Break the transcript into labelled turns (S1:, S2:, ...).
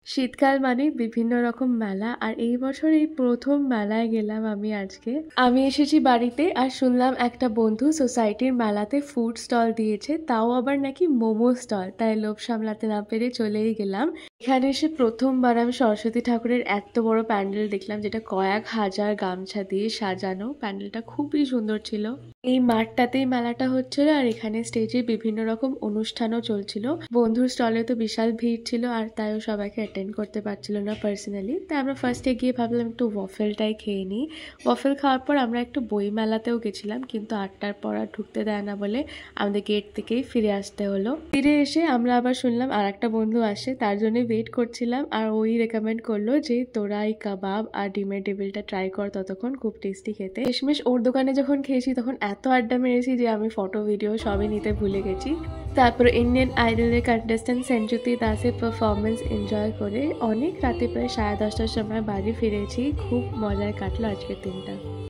S1: শীতকাল মানে বিভিন্ন রকম মেলা আর এই বছর এই প্রথম মেলায় গেলাম আমি আজকে। আমি এসেছি বাড়িতে আর শুনলাম একটা বন্ধু সোসাইটির মেলাতে ফুড স্টল দিয়েছে, তাও আবার নাকি মোমো স্টল। তাই লোভ সামলাতে না পেরে চলেই গেলাম। এখানে এসে প্রথমবার আমি সরস্বতী ঠাকুরের এত বড় প্যান্ডেল দেখলাম, যেটা কয়েক হাজার গামছা দিয়ে সাজানো। প্যান্ডেলটা খুবই সুন্দর ছিল। এই মাঠটাতেই মেলাটা হচ্ছিল আর এখানে স্টেজে বিভিন্ন রকম অনুষ্ঠানও চলছিল। বন্ধুর স্টলে তো বিশাল ভিড় ছিল আর তাইও সবাইকে অ্যাটেন্ড করতে পারছিল না পার্সোনালি। তাই আমরা ফার্স্টে গিয়ে ভাবলাম একটু ওয়াফেলটাই খেয়ে নিই। ওয়াফেল খাওয়ার পর আমরা একটু বই মেলাতেও গেছিলাম, কিন্তু 8টার পর আর ঢুকতে দেয় না বলে আমাদের গেট থেকেই ফিরে আসতে হলো। ফিরে এসে আমরা আবার শুনলাম আর একটা বন্ধু আসে, তার জন্য ওয়েট করছিলাম। আর ওই রেকমেন্ড করলো যে তোরা এই কাবাব আর ডিমের টেবিলটা ট্রাই কর, ততক্ষণ খুব টেস্টি খেতে। শেষমেশ ওর দোকানে যখন খেয়েছি তখন এত আড্ডা মেরেছি যে আমি ফটো ভিডিও সবই নিতে ভুলে গেছি। তারপর ইন্ডিয়ান আইডলের কন্টেস্ট্যান্ট সঞ্জুতি দাসের পারফরমেন্স এনজয় করে অনেক রাতে প্রায় 10:30টার সময় বাড়ি ফিরেছি। খুব মজায় কাটলো আজকের দিনটা।